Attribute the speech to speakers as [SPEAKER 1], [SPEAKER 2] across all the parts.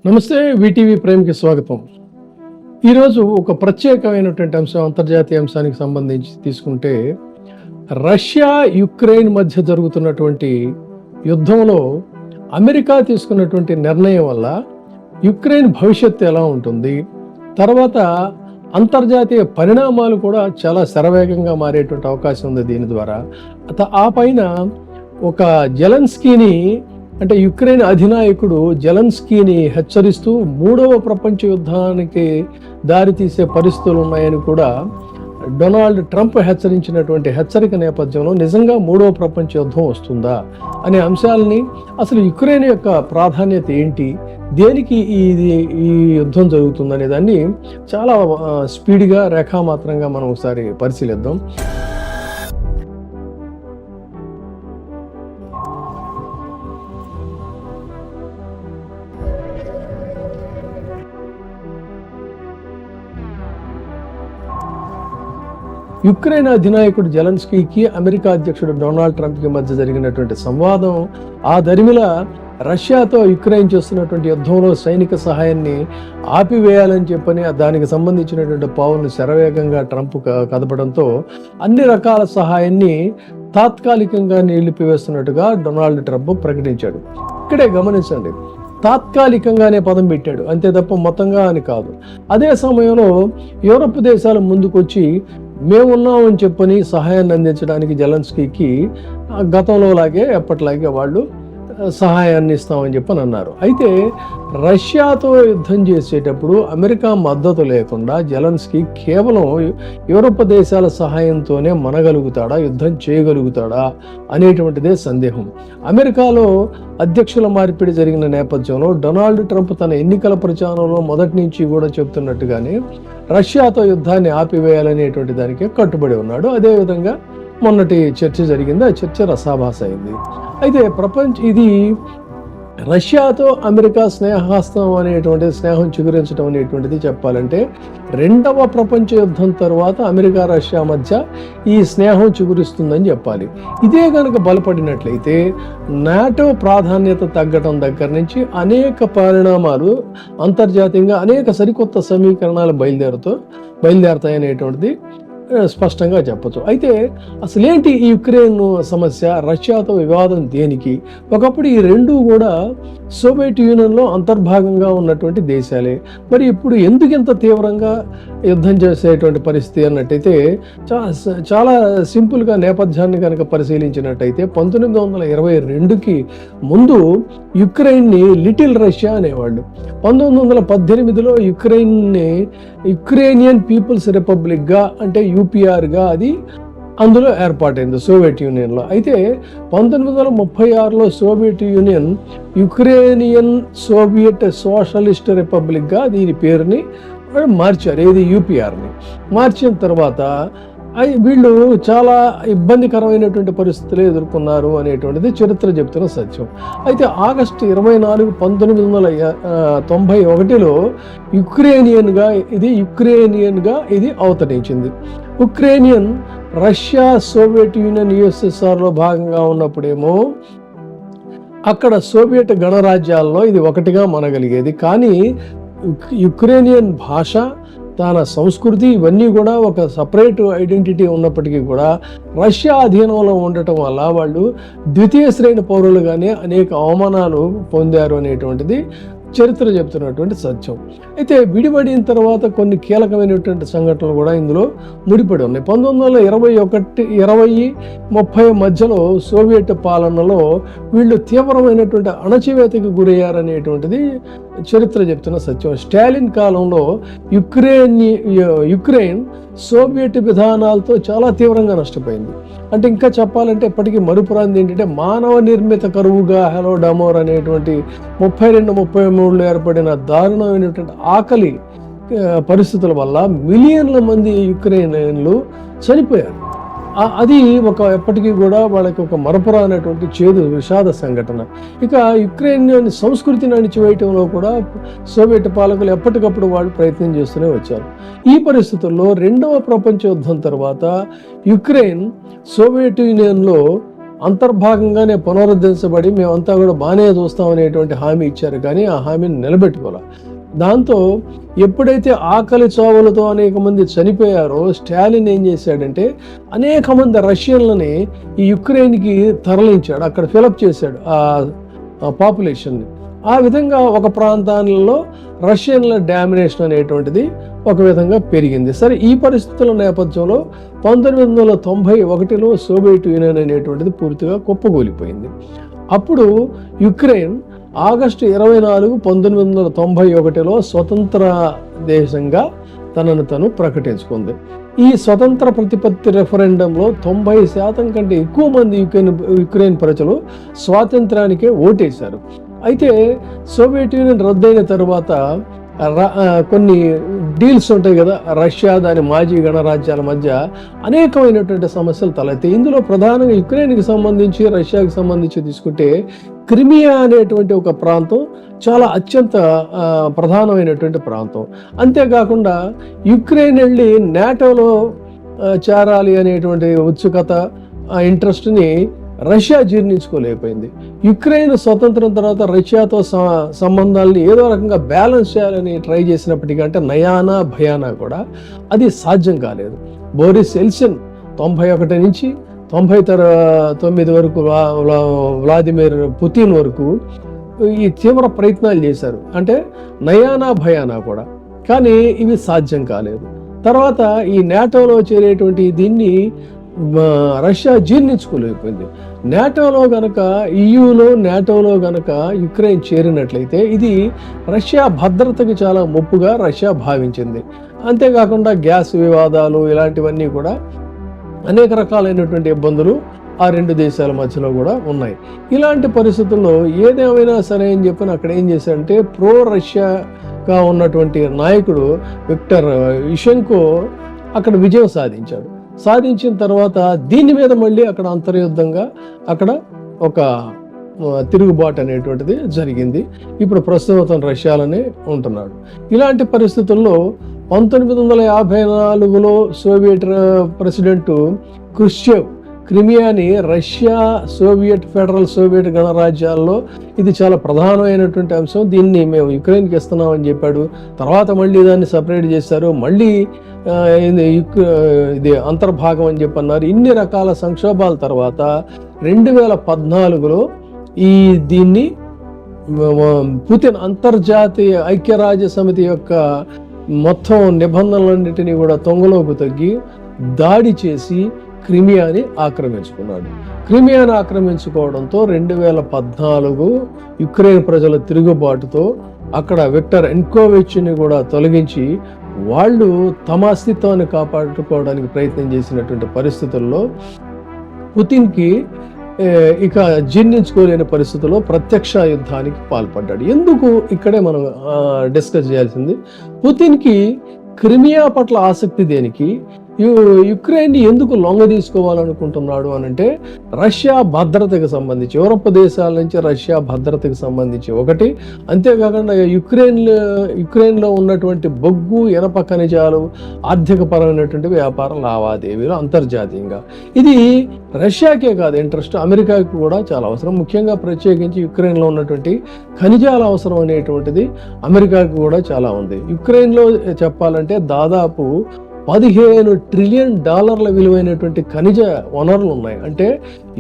[SPEAKER 1] నమస్తే. వీటీవీ ప్రేమ్కి స్వాగతం. ఈరోజు ఒక ప్రత్యేకమైనటువంటి అంశం, అంతర్జాతీయ అంశానికి సంబంధించి తీసుకుంటే, రష్యా యుక్రెయిన్ మధ్య జరుగుతున్నటువంటి యుద్ధంలో అమెరికా తీసుకున్నటువంటి నిర్ణయం వల్ల యుక్రెయిన్ భవిష్యత్తు ఎలా ఉంటుంది, తర్వాత అంతర్జాతీయ పరిణామాలు కూడా చాలా శరవేగంగా మారేటువంటి అవకాశం ఉంది దీని ద్వారా. ఆ పైన ఒక జెలెన్స్కీని, అంటే యుక్రెయిన్ అధినాయకుడు జెలెన్స్కీని హెచ్చరిస్తూ మూడవ ప్రపంచ యుద్ధానికి దారితీసే పరిస్థితులు ఉన్నాయని కూడా డొనాల్డ్ ట్రంప్ హెచ్చరించినటువంటి హెచ్చరిక నేపథ్యంలో నిజంగా మూడవ ప్రపంచ యుద్ధం వస్తుందా అనే అంశాలని, అసలు యుక్రెయిన్ యొక్క ప్రాధాన్యత ఏంటి, దేనికి ఈ యుద్ధం జరుగుతుందనే దాన్ని చాలా స్పీడ్గా రేఖామాత్రంగా మనం ఒకసారి పరిశీలిద్దాం. యుక్రెయిన్ అధినాయకుడు జెలెన్స్కీకి అమెరికా అధ్యక్షుడు డొనాల్డ్ ట్రంప్కి మధ్య జరిగినటువంటి సంవాదం, ఆ దరిమిల రష్యాతో యుక్రెయిన్ చేస్తున్నటువంటి యుద్ధంలో సైనిక సహాయాన్ని ఆపివేయాలని చెప్పని దానికి సంబంధించినటువంటి పావులను శరవేగంగా ట్రంప్ కదపడంతో అన్ని రకాల సహాయాన్ని తాత్కాలికంగా నిలిపివేస్తున్నట్టుగా డొనాల్డ్ ట్రంప్ ప్రకటించాడు. ఇక్కడే గమనించండి, తాత్కాలికంగానే పదం పెట్టాడు, అంతే తప్ప మొత్తంగా అని కాదు. అదే సమయంలో యూరప్ దేశాలు ముందుకొచ్చి మేమున్నామని చెప్పని సహాయాన్ని అందించడానికి జెలెన్స్కీకి గతంలో లాగే ఎప్పటిలాగే వాళ్ళు సహాయాన్ని ఇస్తామని చెప్పని అన్నారు. అయితే రష్యాతో యుద్ధం చేసేటప్పుడు అమెరికా మద్దతు లేకుండా జెలెన్స్కీ కేవలం యూరప్ దేశాల సహాయంతోనే మనగలుగుతాడా, యుద్ధం చేయగలుగుతాడా అనేటువంటిదే సందేహం. అమెరికాలో అధ్యక్షుల మార్పిడి జరిగిన నేపథ్యంలో డొనాల్డ్ ట్రంప్ తన ఎన్నికల ప్రచారంలో మొదటి నుంచి కూడా చెప్తున్నట్టుగానే రష్యాతో యుద్ధాన్ని ఆపివేయాలనేటువంటి దానికి కట్టుబడి ఉన్నాడు. అదేవిధంగా మొన్నటి చర్చ జరిగింది, ఆ చర్చ రసాభాస అయింది. అయితే ఇది రష్యాతో అమెరికా స్నేహహస్తం అనేటువంటి స్నేహం చిగురించడం అనేటువంటిది చెప్పాలంటే రెండవ ప్రపంచ యుద్ధం తర్వాత అమెరికా రష్యా మధ్య ఈ స్నేహం చిగురిస్తుందని చెప్పాలి. ఇదే కనుక బలపడినట్లయితే నాటో ప్రాధాన్యత తగ్గడం దగ్గర నుంచి అనేక పరిణామాలు అంతర్జాతీయంగా అనేక సరికొత్త సమీకరణాలు బయలుదేరతాయి అనేటువంటిది స్పష్టంగా చెప్పచ్చు. అయితే అసలేంటి ఈ యుక్రెయిన్ సమస్య, రష్యాతో వివాదం దేనికి? ఒకప్పుడు ఈ రెండూ కూడా సోవియట్ యూనియన్లో అంతర్భాగంగా ఉన్నటువంటి దేశాలే. మరి ఇప్పుడు ఎందుకు ఇంత తీవ్రంగా యుద్ధం చేసేటువంటి పరిస్థితి అన్నట్టయితే చాలా సింపుల్గా నేపథ్యాన్ని కనుక పరిశీలించినట్టయితే 1922కి ముందు యుక్రెయిన్ని లిటిల్ రష్యా అనేవాళ్ళు. 1918లో యుక్రెయిన్ని యుక్రేనియన్ పీపుల్స్ రిపబ్లిక్గా, అంటే యూపీఆర్గా అది అందులో ఏర్పాటైంది సోవియట్ యూనియన్లో. అయితే 1936లో Soviet Union Ukrainian Soviet Socialist రిపబ్లిక్గా దీని పేరుని మార్చారు, ఏది యూపీఆర్ని. మార్చిన తర్వాత వీళ్ళు చాలా ఇబ్బందికరమైనటువంటి పరిస్థితులు ఎదుర్కొన్నారు అనేటువంటిది చరిత్ర చెప్తున్న సత్యం. అయితే ఆగస్టు 24, 1991లో యుక్రేనియన్గా ఇది అవతరించింది. యుక్రేనియన్ రష్యా, సోవియట్ యూనియన్, యుఎస్ఎస్ఆర్లో భాగంగా ఉన్నప్పుడేమో అక్కడ సోవియట్ గణరాజ్యాల్లో ఇది ఒకటిగా మనగలిగేది. కానీ యుక్రేనియన్ భాష, తన సంస్కృతి ఇవన్నీ కూడా ఒక సపరేట్ ఐడెంటిటీ ఉన్నప్పటికీ కూడా రష్యా అధీనంలో ఉండటం వల్ల వాళ్ళు ద్వితీయ శ్రేణి పౌరులుగానే అనేక అవమానాలు పొందారు అనేటువంటిది చరిత్ర చెప్తున్నటువంటి సత్యం. అయితే విడిపడిన తర్వాత కొన్ని కీలకమైనటువంటి సంఘటనలు కూడా ఇందులో ముడిపడి ఉన్నాయి. 1920-30 మధ్యలో సోవియట్ పాలనలో వీళ్ళు తీవ్రమైనటువంటి అణచివేతకు గురయ్యారనేటువంటిది చరిత్ర చెప్తున్న సత్యం. స్టాలిన్ కాలంలో యుక్రెయిన్ సోవియట్ విధానాలతో చాలా తీవ్రంగా నష్టపోయింది. అంటే ఇంకా చెప్పాలంటే ఇప్పటికీ మరుపురాంది ఏంటంటే మానవ నిర్మిత కరువుగా హలోడామోర్ అనేటువంటి 32-33లో ఏర్పడిన దారుణమైనటువంటి ఆకలి పరిస్థితుల వల్ల మిలియన్ల మంది యుక్రెయినియన్లు చనిపోయారు. అది ఎప్పటికీ కూడా వాళ్ళకి ఒక మరపురానటువంటి చేదు విషాద సంఘటన. ఇక యుక్రెయిన్ సంస్కృతిని అణిచివేయటంలో కూడా సోవియట్ పాలకులు ఎప్పటికప్పుడు వాళ్ళు ప్రయత్నం చేస్తూనే వచ్చారు. ఈ పరిస్థితుల్లో రెండవ ప్రపంచ యుద్ధం తర్వాత యుక్రెయిన్ సోవియట్ యూనియన్లో అంతర్భాగంగానే పునరుద్ధరించబడి మేమంతా కూడా బాగానే చూస్తాం అనేటువంటి హామీ ఇచ్చారు, కానీ ఆ హామీని నిలబెట్టుకోవాలి. దాంతో ఎప్పుడైతే ఆకలి చావులతో అనేక మంది చనిపోయారో స్టాలిన్ ఏం చేశాడంటే అనేక మంది రష్యన్లని ఈ యుక్రెయిన్కి తరలించాడు, అక్కడ ఫిలప్ చేశాడు ఆ పాపులేషన్ని. ఆ విధంగా ఒక ప్రాంతాలలో రష్యన్ల డామినేషన్ అనేటువంటిది ఒక విధంగా పెరిగింది. సరే, ఈ పరిస్థితుల నేపథ్యంలో 1991లో సోవియట్ యూనియన్ అనేటువంటిది పూర్తిగా కుప్పకూలిపోయింది. అప్పుడు యుక్రెయిన్ ఆగస్టు 24, 1991లో స్వతంత్ర దేశంగా తనను తను ప్రకటించుకుంది. ఈ స్వతంత్ర ప్రతిపత్తి రెఫరెండంలో 90% కంటే ఎక్కువ మంది యుక్రెయిన్ ప్రజలు స్వాతంత్రానికే ఓటేశారు. అయితే సోవియట్ యూనియన్ రద్దయిన తర్వాత కొన్ని డీల్స్ ఉంటాయి కదా, రష్యా దాని మాజీ గణరాజ్యాల మధ్య అనేకమైనటువంటి సమస్యలు తలెత్తాయి. ఇందులో ప్రధానంగా యుక్రెయిన్కి సంబంధించి రష్యాకి సంబంధించి తీసుకుంటే క్రిమియా అనేటువంటి ఒక ప్రాంతం చాలా అత్యంత ప్రధానమైనటువంటి ప్రాంతం. అంతేకాకుండా యుక్రెయిన్ వెళ్ళి నాటోలో చేరాలి అనేటువంటి ఉత్సుకత, ఇంట్రెస్ట్ని రష్యా జీర్ణించుకోలేకపోయింది. యుక్రెయిన్ స్వతంత్రం తర్వాత రష్యాతో సంబంధాలని ఏదో రకంగా బ్యాలెన్స్ చేయాలని ట్రై చేసినప్పటికీ, అంటే నయానా భయానా కూడా అది సాధ్యం కాలేదు. బోరిస్ ఎల్సిన్ 91 నుంచి 99 వరకు వ్లాదిమిర్ పుతిన్ వరకు ఈ తీవ్ర ప్రయత్నాలు చేశారు, అంటే నయానా భయానా కూడా, కానీ ఇవి సాధ్యం కాలేదు. తర్వాత ఈ నాటోలో చేరేటువంటి దీన్ని రష్యా జీర్ణించుకోలేకపోయింది. నాటోలో గనక, ఈయూలో నాటోలో గనక యుక్రెయిన్ చేరినట్లయితే ఇది రష్యా భద్రతకి చాలా ముప్పుగా రష్యా భావించింది. అంతేకాకుండా గ్యాస్ వివాదాలు ఇలాంటివన్నీ కూడా అనేక రకాలైనటువంటి ఇబ్బందులు ఆ రెండు దేశాల మధ్యలో కూడా ఉన్నాయి. ఇలాంటి పరిస్థితుల్లో ఏదేమైనా సరే అని చెప్పి అక్కడ ఏం చేశాడంటే ప్రో రష్యాగా ఉన్నటువంటి నాయకుడు విక్టర్ యుషెంకో అక్కడ విజయం సాధించాడు. సాధించిన తర్వాత దీని మీద మళ్ళీ అక్కడ అంతర్యుద్ధంగా అక్కడ ఒక తిరుగుబాటు అనేటువంటిది జరిగింది. ఇప్పుడు ప్రస్తుతం రష్యాలోనే ఉంటున్నాడు. ఇలాంటి పరిస్థితుల్లో 1954లో సోవియట్ ప్రెసిడెంట్ క్రుష్చెవ్ క్రిమియాని రష్యా, సోవియట్ గణరాజ్యాల్లో ఇది చాలా ప్రధానమైనటువంటి అంశం, దీన్ని మేము యుక్రెయిన్కి ఇస్తున్నామని చెప్పాడు. తర్వాత మళ్ళీ దాన్ని సపరేట్ చేశారు, మళ్ళీ ఇది అంతర్భాగం అని చెప్పి అన్నారు. ఇన్ని రకాల సంక్షోభాల తర్వాత 2014లో దీన్ని పుతిన్ అంతర్జాతీయ ఐక్యరాజ్య సమితి యొక్క మొత్తం నిబంధనలన్నిటినీ కూడా తొంగలోకి తగ్గి దాడి చేసి క్రిమియాని ఆక్రమించుకున్నాడు. క్రిమియాని ఆక్రమించుకోవడంతో 2014 యుక్రెయిన్ ప్రజల తిరుగుబాటుతో అక్కడ విక్టర్ ఎన్కోవిచ్ని కూడా తొలగించి వాళ్ళు తమ అస్తిత్వాన్ని కాపాడుకోవడానికి ప్రయత్నం చేసినటువంటి పరిస్థితుల్లో పుతిన్కి ఇక జీర్ణించుకోలేని పరిస్థితుల్లో ప్రత్యక్ష యుద్ధానికి పాల్పడ్డాడు. ఎందుకు ఇక్కడే మనం డిస్కస్ చేయాల్సింది, పుతిన్కి క్రిమియా పట్ల ఆసక్తి దేనికి, యుక్రెయిన్ని ఎందుకు లొంగ తీసుకోవాలనుకుంటున్నాడు అని అంటే రష్యా భద్రతకు సంబంధించి, యూరప్ దేశాల నుంచి రష్యా భద్రతకు సంబంధించి ఒకటి. అంతేకాకుండా యుక్రెయిన్లో ఉన్నటువంటి బొగ్గు, ఇనప ఖనిజాలు, ఆర్థిక పరమైనటువంటి వ్యాపార లావాదేవీలు అంతర్జాతీయంగా ఇది రష్యాకే కాదు ఇంట్రెస్ట్, అమెరికాకి కూడా చాలా అవసరం. ముఖ్యంగా ప్రత్యేకించి యుక్రెయిన్లో ఉన్నటువంటి ఖనిజాల అవసరం అనేటువంటిది అమెరికాకి కూడా చాలా ఉంది. యుక్రెయిన్లో చెప్పాలంటే దాదాపు $15 ట్రిలియన్ విలువైనటువంటి ఖనిజ వనరులు ఉన్నాయి. అంటే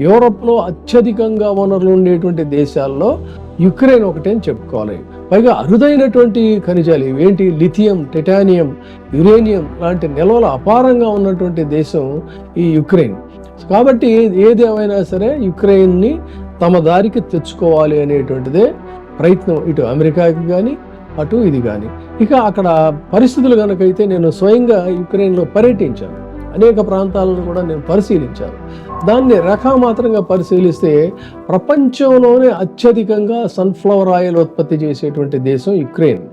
[SPEAKER 1] యూరోప్లో అత్యధికంగా వనరులు ఉండేటువంటి దేశాల్లో యుక్రెయిన్ ఒకటే అని చెప్పుకోవాలి. పైగా అరుదైనటువంటి ఖనిజాలు ఇవేంటి, లిథియం, టైటానియం, యురేనియం లాంటి నిల్వలు అపారంగా ఉన్నటువంటి దేశం ఈ యుక్రెయిన్. కాబట్టి ఏదేమైనా సరే యుక్రెయిన్ని తమ దారికి తెచ్చుకోవాలి అనేటువంటిదే ప్రయత్నం ఇటు అమెరికాకి కానీ అటు ఇది కానీ. ఇక అక్కడ పరిస్థితులు కనుకైతే నేను స్వయంగా యుక్రెయిన్లో పర్యటించాను, అనేక ప్రాంతాలను కూడా నేను పరిశీలించాను. దాన్ని రేఖామాత్రంగా పరిశీలిస్తే ప్రపంచంలోనే అత్యధికంగా సన్ఫ్లవర్ ఆయిల్ ఉత్పత్తి చేసేటువంటి దేశం యుక్రెయిన్.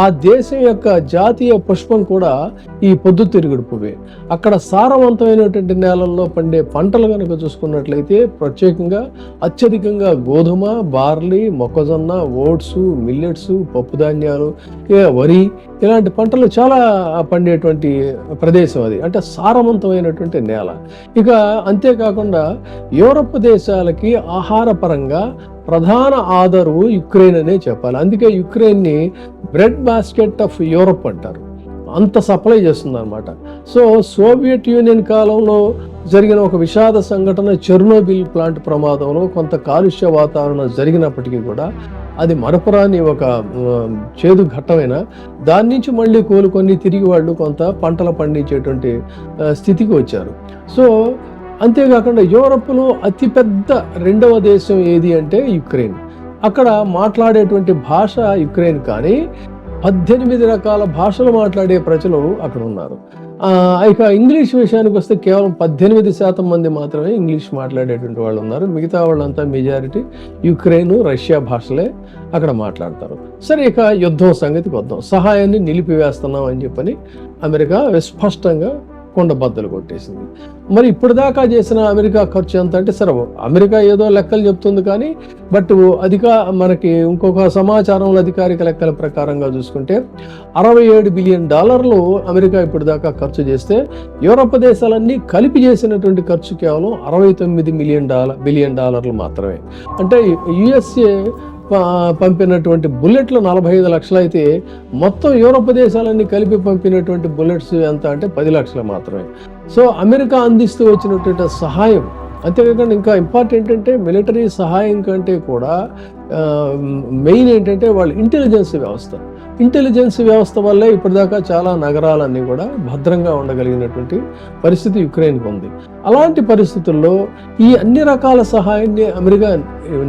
[SPEAKER 1] ఆ దేశం యొక్క జాతీయ పుష్పం కూడా ఈ పొద్దుతిరుగుడు పువ్వే. అక్కడ సారవంతమైనటువంటి నేలల్లో పండే పంటలు కనుక చూసుకున్నట్లయితే ప్రత్యేకంగా అత్యధికంగా గోధుమ, బార్లీ, మొక్కజొన్న, ఓట్స్, మిల్లెట్స్, పప్పు ధాన్యాలు, వరి ఇలాంటి పంటలు చాలా పండేటువంటి ప్రదేశం అది. అంటే సారవంతమైనటువంటి నేల. ఇక అంతేకాకుండా యూరప్ దేశాలకి ఆహారపరంగా ప్రధాన ఆధారు యుక్రెయిన్ అనే చెప్పాలి. అందుకే యుక్రెయిన్ని బ్రెడ్ బాస్కెట్ ఆఫ్ యూరప్ అంటారు. అంత సప్లై చేస్తుంది అనమాట. సో సోవియట్ యూనియన్ కాలంలో జరిగిన ఒక విషాద సంఘటన చెర్నోబిల్ ప్లాంట్ ప్రమాదంలో కొంత కాలుష్య వాతావరణం జరిగినప్పటికీ కూడా అది మరపురాని ఒక చేదు ఘట్టమైన దాని నుంచి మళ్ళీ కోలుకొని తిరిగి వాళ్ళు కొంత పంటలు పండించేటువంటి స్థితికి వచ్చారు. సో అంతేకాకుండా యూరప్లో అతిపెద్ద రెండవ దేశం ఏది అంటే యుక్రెయిన్. అక్కడ మాట్లాడేటువంటి భాష యుక్రెయిన్, కానీ 18 రకాల భాషలు మాట్లాడే ప్రజలు అక్కడ ఉన్నారు. ఇక ఇంగ్లీష్ విషయానికి వస్తే కేవలం 18% మంది మాత్రమే ఇంగ్లీష్ మాట్లాడేటువంటి వాళ్ళు ఉన్నారు. మిగతా వాళ్ళంతా మెజారిటీ యుక్రెయిన్, రష్యా భాషలే అక్కడ మాట్లాడతారు. సరే, ఇక యుద్ధం సంగతికి వద్దాం. సహాయాన్ని నిలిపివేస్తున్నాం అని చెప్పని అమెరికా స్పష్టంగా కొండబద్దలు కొట్టేసింది. మరి ఇప్పుడు దాకా చేసిన అమెరికా ఖర్చు ఎంత అంటే, సరే అమెరికా ఏదో లెక్కలు చెప్తుంది కానీ బట్ మనకి ఇంకొక సమాచారంలో అధికారిక లెక్కల ప్రకారంగా చూసుకుంటే $67 బిలియన్ అమెరికా ఇప్పుడు దాకా ఖర్చు చేస్తే యూరప్ దేశాలన్నీ కలిపి చేసినటువంటి ఖర్చు కేవలం $69 బిలియన్ మాత్రమే. అంటే యుఎస్ఏ పంపినటువంటి బుల్లెట్లు 45 లక్షలు అయితే మొత్తం యూరప్ దేశాలన్నీ కలిపి పంపినటువంటి బుల్లెట్స్ ఎంత అంటే 10 లక్షలు మాత్రమే. సో అమెరికా అందిస్తూ వచ్చినటువంటి సహాయం, అంతేకాకుండా ఇంకా ఇంపార్టెంట్ అంటే మిలిటరీ సహాయం కంటే కూడా మెయిన్ ఏంటంటే వాళ్ళ ఇంటెలిజెన్స్ వ్యవస్థ వల్లే ఇప్పటిదాకా చాలా నగరాలన్నీ కూడా భద్రంగా ఉండగలిగినటువంటి పరిస్థితి యుక్రెయిన్కి ఉంది. అలాంటి పరిస్థితుల్లో ఈ అన్ని రకాల సహాయాన్ని అమెరికా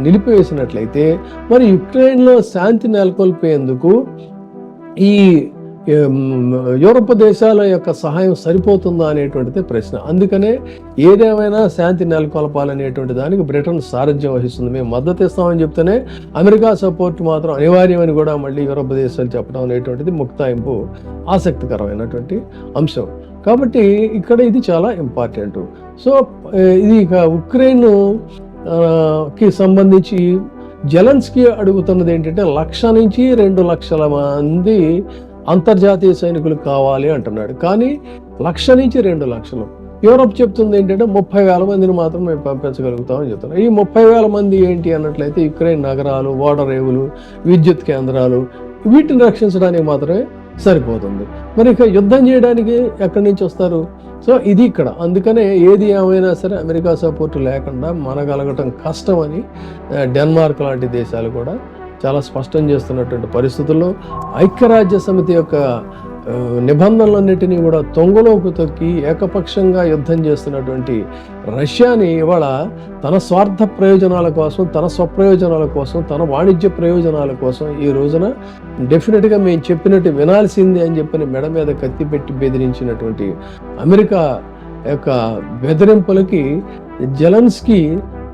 [SPEAKER 1] నిలిపివేసినట్లయితే మరి యుక్రెయిన్లో శాంతి నెలకొల్పేందుకు ఈ యూరప్ దేశాల యొక్క సహాయం సరిపోతుందా అనేటువంటిది ప్రశ్న. అందుకనే ఏదేమైనా శాంతి నెలకొల్పాలనేటువంటి దానికి బ్రిటన్ సారథ్యం వహిస్తుంది. మేము మద్దతు ఇస్తామని చెప్తేనే అమెరికా సపోర్ట్ మాత్రం అనివార్యమని కూడా మళ్ళీ యూరప్ దేశాలు చెప్పడం అనేటువంటిది ముక్తాయింపు ఆసక్తికరమైనటువంటి అంశం. కాబట్టి ఇక్కడ ఇది చాలా ఇంపార్టెంట్. సో ఇది ఇక ఉక్రెయిన్ కి సంబంధించి జెలెన్స్కీ అడుగుతున్నది ఏంటంటే 1,00,000 నుంచి 2,00,000 మంది అంతర్జాతీయ సైనికులు కావాలి అంటున్నాడు. కానీ 1,00,000 నుంచి 2,00,000 యూరప్ చెప్తుంది ఏంటంటే 30,000 మందిని మాత్రం మేము పంపించగలుగుతామని చెప్తున్నారు. ఈ 30,000 మంది ఏంటి అన్నట్లయితే యుక్రెయిన్ నగరాలు, ఓడరేవులు, విద్యుత్ కేంద్రాలు, వీటిని రక్షించడానికి మాత్రమే సరిపోతుంది. మరి ఇక యుద్ధం చేయడానికి ఎక్కడి నుంచి వస్తారు? సో ఇది ఇక్కడ. అందుకనే ఏది ఏమైనా సరే అమెరికా సపోర్టు లేకుండా మనగలగటం కష్టమని డెన్మార్క్ లాంటి దేశాలు కూడా చాలా స్పష్టం చేస్తున్నటువంటి పరిస్థితుల్లో ఐక్యరాజ్య సమితి యొక్క నిబంధనలన్నిటినీ కూడా తొంగలోకి తొక్కి ఏకపక్షంగా యుద్ధం చేస్తున్నటువంటి రష్యాని ఇవాళ తన స్వార్థ ప్రయోజనాల కోసం, తన స్వప్రయోజనాల కోసం, తన వాణిజ్య ప్రయోజనాల కోసం ఈ రోజున డెఫినెట్గా మేము చెప్పినట్టు వినాల్సిందే అని చెప్పని మెడ మీద కత్తి పెట్టి బెదిరించినటువంటి అమెరికా యొక్క బెదిరింపులకి జెలెన్స్కీ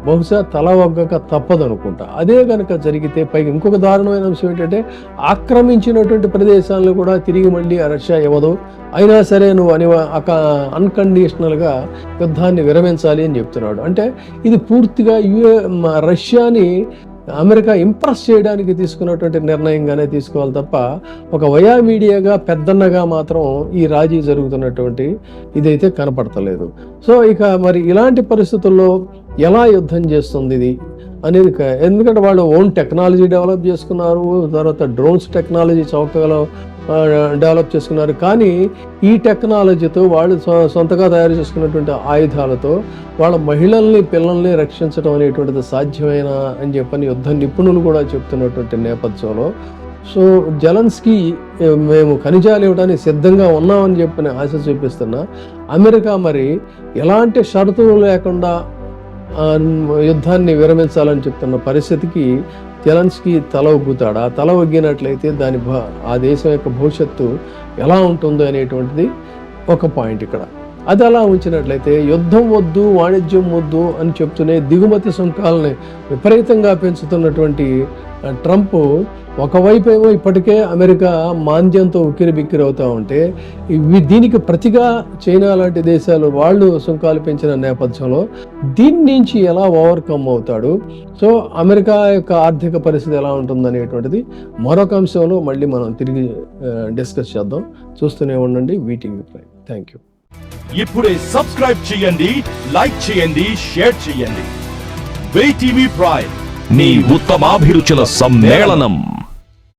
[SPEAKER 1] బహుశా తల ఒగ్గక తప్పదనుకుంటా. అదే కనుక జరిగితే పైగా ఇంకొక దారుణమైన అంశం ఏంటంటే ఆక్రమించినటువంటి ప్రదేశాలను కూడా తిరిగి మళ్ళీ రష్యా ఇవ్వదు, అయినా సరే నువ్వు అన్కండిషనల్గా యుద్ధాన్ని విరమించాలి అని చెప్తున్నాడు. అంటే ఇది పూర్తిగా రష్యాని అమెరికా ఇంప్రెస్ చేయడానికి తీసుకున్నటువంటి నిర్ణయంగానే తీసుకోవాలి తప్ప ఒక వయా మీడియాగా పెద్దన్నగా మాత్రం ఈ రాజీ జరుగుతున్నటువంటి ఇదైతే కనపడతలేదు. సో ఇక మరి ఇలాంటి పరిస్థితుల్లో ఎలా యుద్ధం చేస్తుంది ఇది అనేది, ఎందుకంటే వాళ్ళు ఓన్ టెక్నాలజీ డెవలప్ చేసుకున్నారు, తర్వాత డ్రోన్స్ టెక్నాలజీ చౌకగా డెవలప్ చేసుకున్నారు. కానీ ఈ టెక్నాలజీతో వాళ్ళు సొంతగా తయారు చేసుకున్నటువంటి ఆయుధాలతో వాళ్ళ మహిళల్ని, పిల్లల్ని రక్షించడం అనేటువంటిది సాధ్యమేనా అని చెప్పని యుద్ధ నిపుణులు కూడా చెప్తున్నటువంటి నేపథ్యంలో సో జెలెన్స్కీ మేము ఖనిజాలు ఇవ్వడానికి సిద్ధంగా ఉన్నామని చెప్పని ఆశ చూపిస్తున్న అమెరికా మరి ఎలాంటి షరతులు లేకుండా యుద్ధాన్ని విరమించాలని చెప్తున్న పరిస్థితికి జెలెన్స్కీ తల ఒగ్గుతాడా? తల ఒగ్గినట్లయితే ఆ దేశం యొక్క భవిష్యత్తు ఎలా ఉంటుందో అనేటువంటిది ఒక పాయింట్ ఇక్కడ. అది అలా ఉంచినట్లయితే యుద్ధం వద్దు, వాణిజ్యం వద్దు అని చెప్తూనే దిగుమతి సుంకాలని విపరీతంగా పెంచుతున్నటువంటి ట్రంప్ ఒకవైపు ఏమో ఇప్పటికే అమెరికా మాంద్యంతో ఉక్కిరిబిక్కిరి అవుతూ ఉంటే దీనికి ప్రతిగా చైనా లాంటి దేశాలు వాళ్ళు సుంకాలు పెంచిన నేపథ్యంలో దీని నుంచి ఎలా ఓవర్కమ్ అవుతాడు, సో అమెరికా యొక్క ఆర్థిక పరిస్థితి ఎలా ఉంటుందనేటువంటిది మరొక అంశంలో మళ్ళీ మనం తిరిగి డిస్కస్ చేద్దాం. చూస్తూనే ఉండండి వీటీవీ ప్రైమ్. Thank you.
[SPEAKER 2] ఇప్పుడే సబ్స్క్రైబ్ చేయండి, లైక్ చేయండి, షేర్ చేయండి. వీటీవీ ప్రైమ్, నీ ఉత్తమాభిరుచుల సమ్మేళనం.